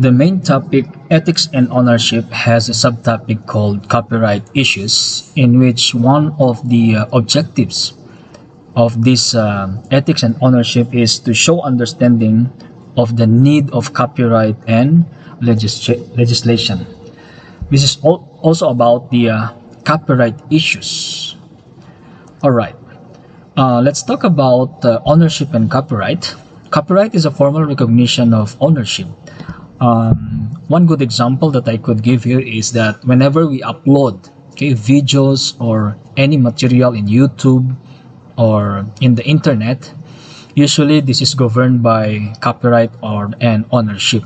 The main topic, ethics and ownership, has a subtopic called copyright issues, in which one of the objectives of this ethics and ownership is to show understanding of the need of copyright and legislation. This is also about the copyright issues. All right, let's talk about ownership and copyright. Copyright is a formal recognition of ownership. One good example that I could give here is that whenever we upload videos or any material in YouTube or in the internet, usually this is governed by copyright and ownership.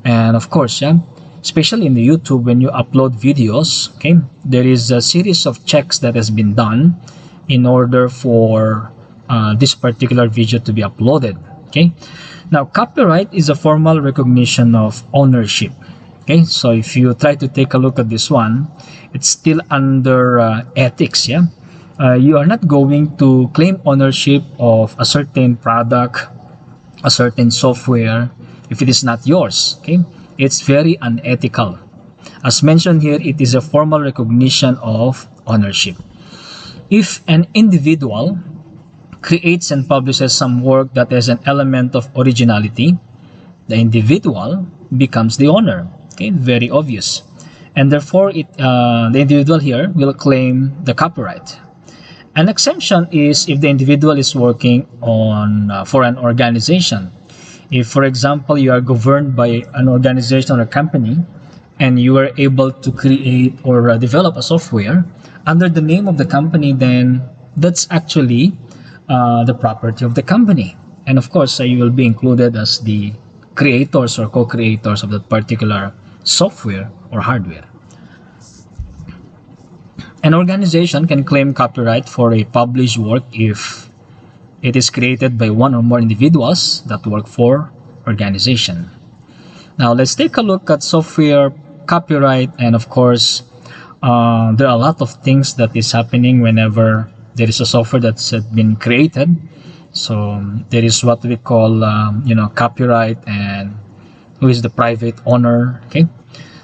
And of course, especially in the YouTube, when you upload videos, there is a series of checks that has been done in order for this particular video to be uploaded. Now, copyright is a formal recognition of ownership. So if you try to take a look at this one, it's still under ethics. You are not going to claim ownership of a certain product, a certain software, if it is not yours. It's very unethical. As mentioned here, it is a formal recognition of ownership. If an individual creates and publishes some work that has an element of originality, the individual becomes the owner. Very obvious. And therefore, the individual here will claim the copyright. An exemption is if the individual is working on for an organization. If, for example, you are governed by an organization or a company, and you are able to create or develop a software under the name of the company, then that's actually the property of the company. And of course, you will be included as the creators or co-creators of that particular software or hardware. An organization can claim copyright for a published work if it is created by one or more individuals that work for organization. Now let's take a look at software copyright, and of course there are a lot of things that is happening whenever there is a software that's been created. So there is what we call copyright, and who is the private owner.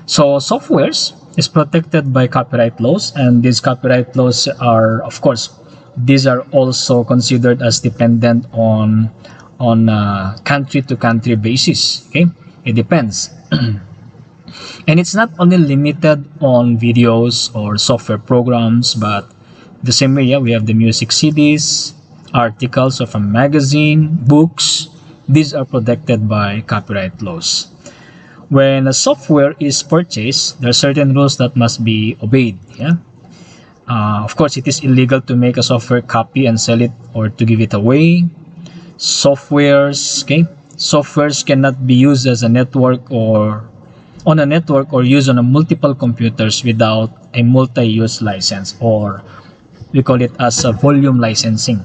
So softwares is protected by copyright laws, and these copyright laws are, of course, these are also considered as dependent on country to country basis. It depends. And it's not only limited on videos or software programs, but the same way, we have the music CDs, articles of a magazine, books. These are protected by copyright laws. When a software is purchased, there are certain rules that must be obeyed. Of course, it is illegal to make a software copy and sell it or to give it away. Softwares cannot be used as a network or on a network or used on a multiple computers without a multi-use license, or we call it as a volume licensing.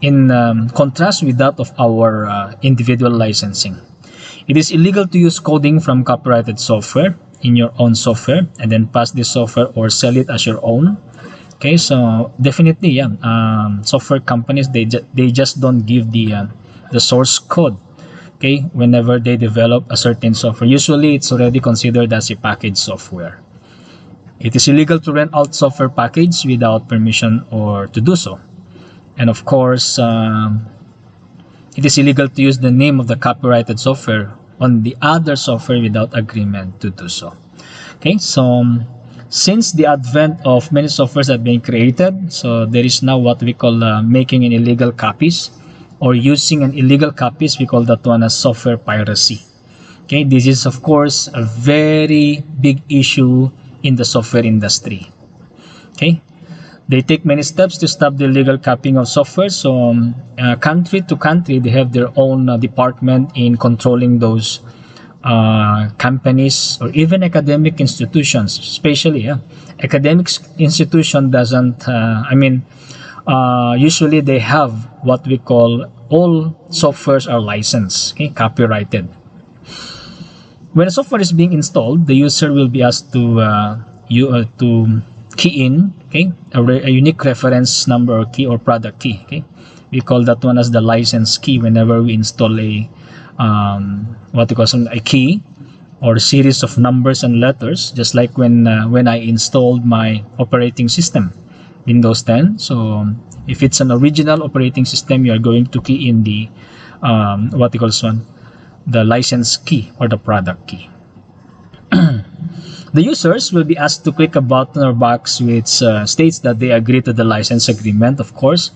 In contrast with that of our individual licensing. It is illegal to use coding from copyrighted software in your own software and then pass this software or sell it as your own. So definitely, software companies, they just don't give the source code. Whenever they develop a certain software, usually it's already considered as a packaged software. It is illegal to rent out software package without permission or to do so. And of course, it is illegal to use the name of the copyrighted software on the other software without agreement to do so. So since the advent of many softwares that have been created, so there is now what we call making an illegal copies or using an illegal copies. We call that one as software piracy. This is of course a very big issue in the software industry. They take many steps to stop the illegal copying of software. So country to country, they have their own department in controlling those companies or even academic institutions. Especially academic institution doesn't usually they have what we call all softwares are licensed, copyrighted. When a software is being installed, the user will be asked to key in a unique reference number or key or product key. We call that one as the license key whenever we install a what you call a key or a series of numbers and letters, just like when I installed my operating system, Windows 10. So if it's an original operating system, you are going to key in the what you call the license key or the product key. The users will be asked to click a button or box which states that they agree to the license agreement. Of course,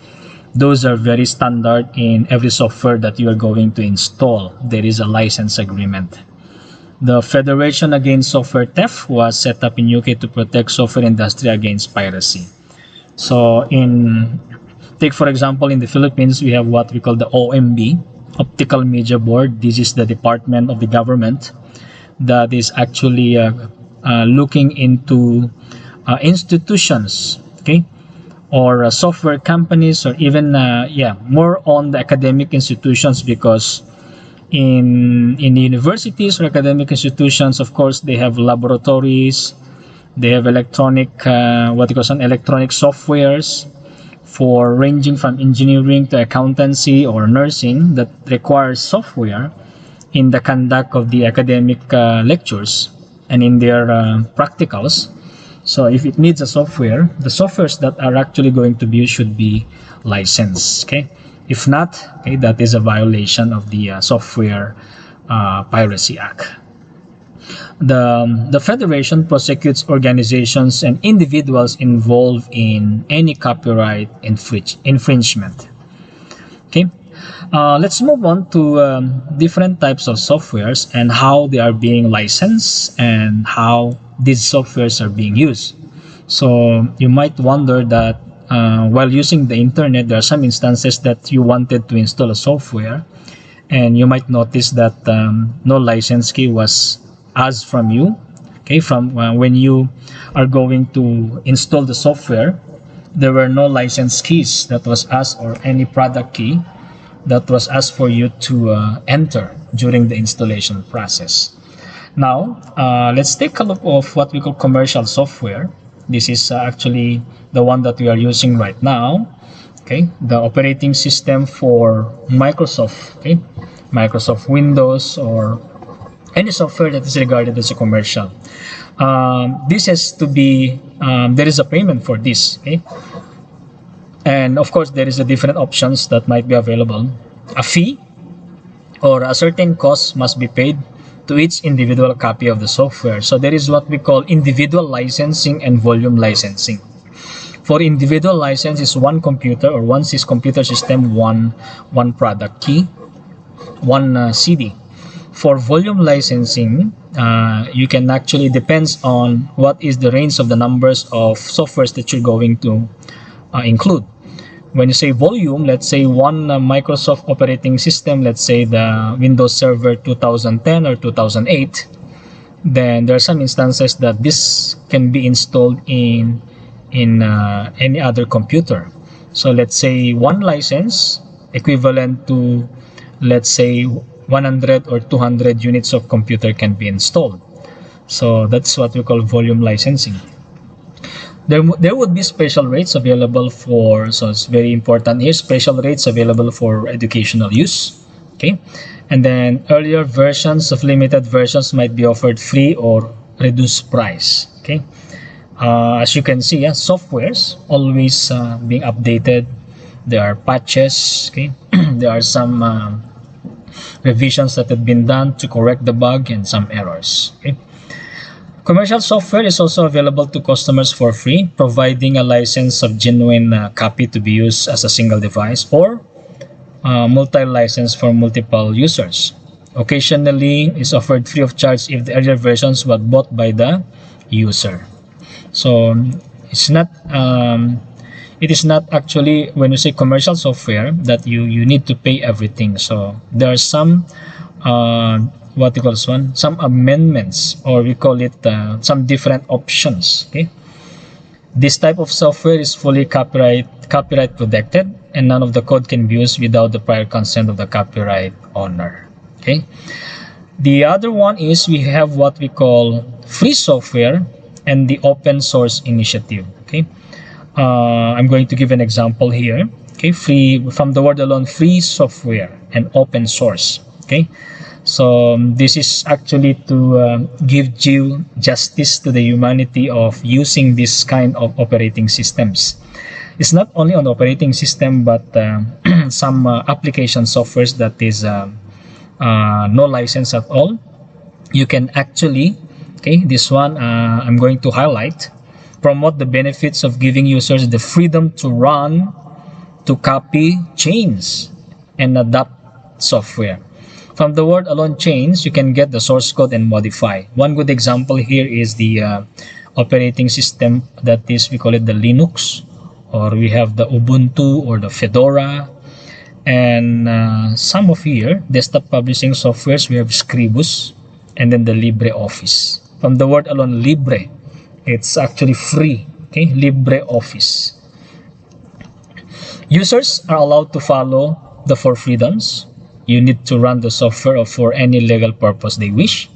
those are very standard in every software that you are going to install. There is a license agreement. The Federation Against Software Theft was set up in UK to protect software industry against piracy. So take for example, in the Philippines, we have what we call the OMB, Optical Media Board. This is the department of the government that is actually looking into institutions, okay, or software companies, or even more on the academic institutions, because in the universities or academic institutions, of course, they have laboratories, they have electronic electronic softwares for ranging from engineering to accountancy or nursing that requires software in the conduct of the academic lectures and in their practicals. So if it needs a software, the softwares that are actually going to be used should be licensed. Okay, if not, okay, that is a violation of the Software Piracy Act. The Federation prosecutes organizations and individuals involved in any copyright infringement. Okay, let's move on to different types of softwares and how they are being licensed and how these softwares are being used. So you might wonder that while using the internet, there are some instances that you wanted to install a software, and you might notice that no license key was asked from you. Okay, from when you are going to install the software, there were no license keys that was asked, or any product key that was asked for you to enter during the installation process. Now, let's take a look of what we call commercial software. This is actually the one that we are using right now. Okay, the operating system for Microsoft. Okay, Microsoft Windows or any software that is regarded as a commercial. This has to be there is a payment for this. Okay, and of course there is a different options that might be available. A fee or a certain cost must be paid to each individual copy of the software. So there is what we call individual licensing and volume licensing. For individual license is one computer or one computer system, one product key, one CD. For volume licensing, you can actually depends on what is the range of the numbers of softwares that you're going to include. When you say volume, let's say one Microsoft operating system, let's say the Windows Server 2010 or 2008, then there are some instances that this can be installed in any other computer. So let's say one license equivalent to, let's say, 100 or 200 units of computer can be installed. So that's what we call volume licensing. There would be special rates available for, so it's very important here, special rates available for educational use. Okay, and then earlier versions of limited versions might be offered free or reduced price. Okay, as you can see, softwares always being updated. There are patches. Okay, there are some revisions that have been done to correct the bug and some errors. Okay. Commercial software is also available to customers for free, providing a license of genuine copy to be used as a single device or multi-license for multiple users. Occasionally, is offered free of charge if the earlier versions were bought by the user. So it's not it is not actually, when you say commercial software, that you need to pay everything. So there are some what we call this one, some amendments, or we call it some different options. Okay, this type of software is fully copyright protected, and none of the code can be used without the prior consent of the copyright owner. Okay, the other one is we have what we call free software and the open source initiative. Okay, I'm going to give an example here. Okay, free, from the word alone, free software and open source. Okay, so this is actually to give due justice to the humanity of using this kind of operating systems. It's not only on the operating system, but some application softwares that is no license at all. You can actually, okay, this one I'm going to highlight, promote the benefits of giving users the freedom to run, to copy, change, and adapt software. From the word alone, change, you can get the source code and modify. One good example here is the operating system that is, we call it the Linux, or we have the Ubuntu or the Fedora. And some of here, desktop publishing softwares, we have Scribus, and then the LibreOffice. From the word alone, Libre, it's actually free. Okay, LibreOffice. Users are allowed to follow the four freedoms. You need to run the software for any legal purpose they wish.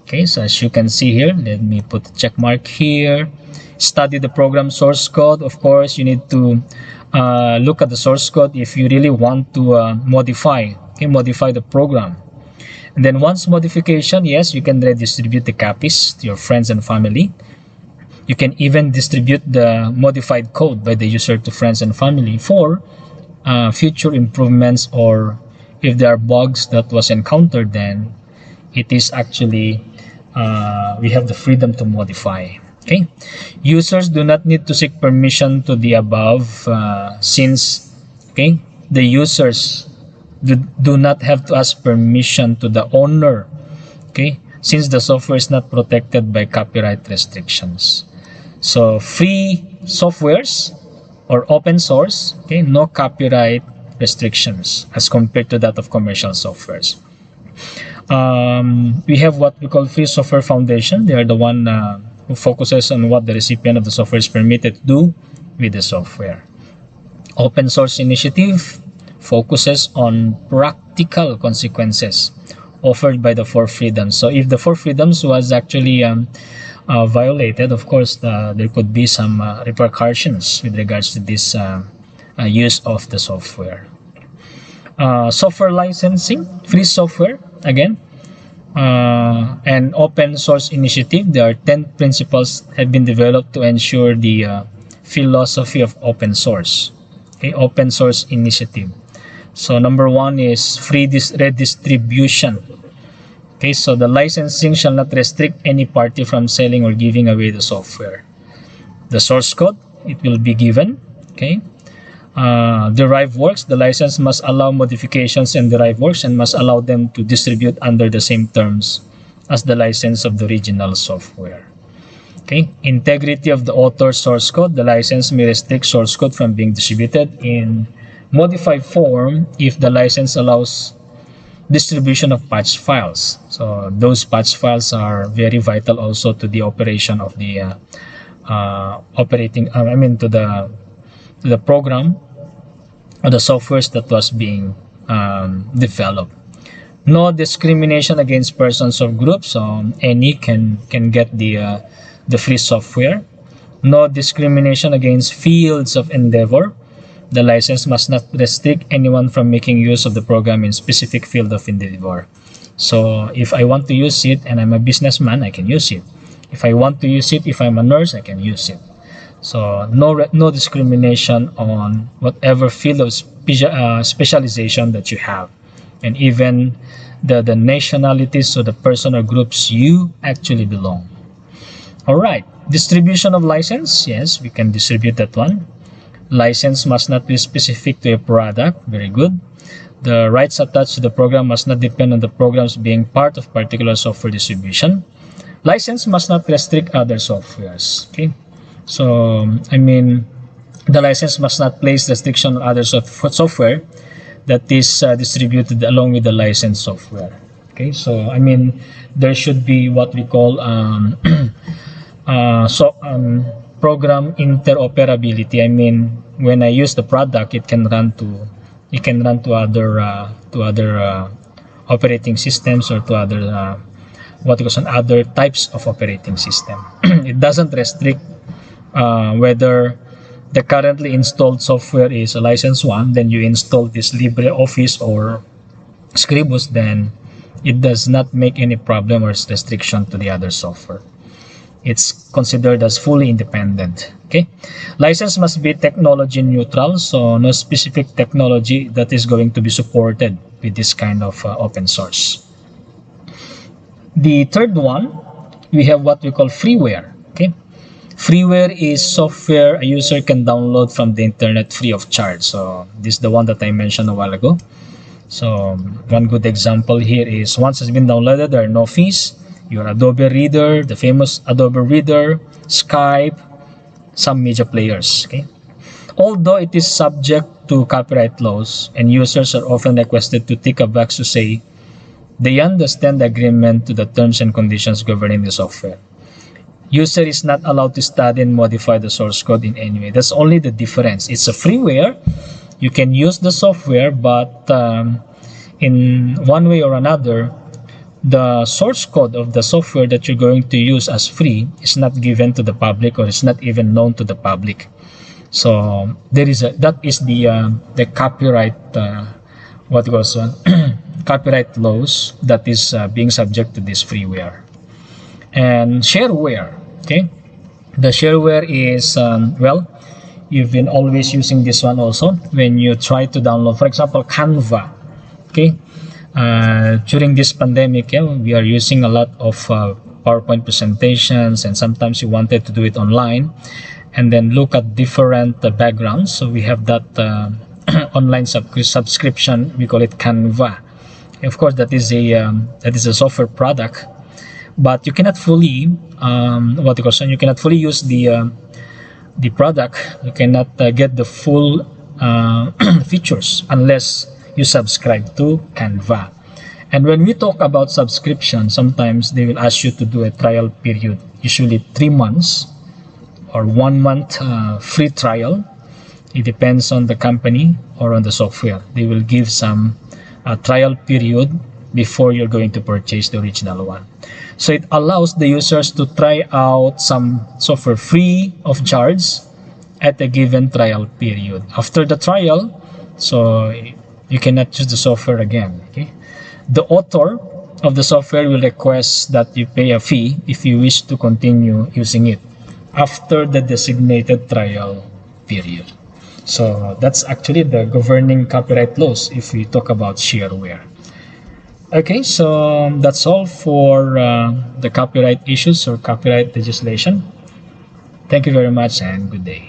Okay, so as you can see here, let me put a check mark here. Study the program source code. Of course, you need to look at the source code if you really want to modify the program. And then once modification, yes, you can redistribute the copies to your friends and family. You can even distribute the modified code by the user to friends and family for future improvements, or if there are bugs that was encountered, then it is actually we have the freedom to modify. Okay, users do not need to seek permission to the above since okay, the users do not have to ask permission to the owner, okay, since the software is not protected by copyright restrictions. So free softwares or open source, okay, no copyright restrictions as compared to that of commercial softwares. We have what we call Free Software Foundation. They are the one who focuses on what the recipient of the software is permitted to do with the software. Open Source Initiative focuses on practical consequences offered by the four freedoms. So if the four freedoms was actually violated, of course, there could be some repercussions with regards to this use of the software. Software licensing, free software, again, and open source initiative. There are 10 principles have been developed to ensure the philosophy of open source. Okay, open source initiative. So number one is free redistribution. Okay, so the licensing shall not restrict any party from selling or giving away the software. The source code, it will be given. Okay. Derived works, the license must allow modifications in derived works and must allow them to distribute under the same terms as the license of the original software. Okay. Integrity of the author source code, the license may restrict source code from being distributed in modified form if the license allows distribution of patch files. So those patch files are very vital also to the operation of the to the program or the softwares that was being developed. No discrimination against persons or groups. So any can get the free software. No discrimination against fields of endeavor. The license must not restrict anyone from making use of the program in specific field of endeavor. So if I want to use it and I'm a businessman, I can use it. If I want to use it, if I'm a nurse, I can use it. So no discrimination on whatever field of specialization that you have, and even the nationalities or the person or groups you actually belong. All right, distribution of license. Yes, we can distribute that one. License must not be specific to a product. Very good. The rights attached to the program must not depend on the programs being part of particular software distribution. License must not restrict other softwares. Okay. So, the license must not place restriction on other software that is distributed along with the licensed software. Okay, so there should be what we call program interoperability. When I use the product, it can run to other operating systems, or to other other types of operating system. It doesn't restrict whether the currently installed software is a licensed one, then you install this LibreOffice or Scribus, then it does not make any problem or restriction to the other software. It's considered as fully independent. Okay, license must be technology neutral, so no specific technology that is going to be supported with this kind of open source. The third one, we have what we call freeware. Okay, freeware is software a user can download from the internet free of charge. So this is the one that I mentioned a while ago. So one good example here is once it's been downloaded, there are no fees. Your Adobe Reader, the famous Adobe Reader, Skype, some media players. Okay, although it is subject to copyright laws and users are often requested to tick a box to say they understand the agreement to the terms and conditions governing the software. User is not allowed to study and modify the source code in any way. That's only the difference. It's a freeware. You can use the software, but in one way or another, the source code of the software that you're going to use as free is not given to the public, or it's not even known to the public. So that is the copyright what goes on copyright laws that is being subject to this freeware. And shareware. Okay, the shareware is well, you've been always using this one also when you try to download, for example, Canva. Okay, during this pandemic, we are using a lot of PowerPoint presentations, and sometimes you wanted to do it online and then look at different backgrounds. So we have that online subscription. We call it Canva. Of course, that is a software product, but you cannot fully you cannot fully use the product. You cannot get the full features unless you subscribe to Canva. And when we talk about subscription, sometimes they will ask you to do a trial period, usually 3 months or 1 month free trial. It depends on the company or on the software. They will give some trial period before you're going to purchase the original one. So it allows the users to try out some software free of charge at a given trial period. After the trial, so you cannot use the software again. Okay, the author of the software will request that you pay a fee if you wish to continue using it after the designated trial period. So that's actually the governing copyright laws if we talk about shareware. Okay, so that's all for the copyright issues or copyright legislation. Thank you very much and good day.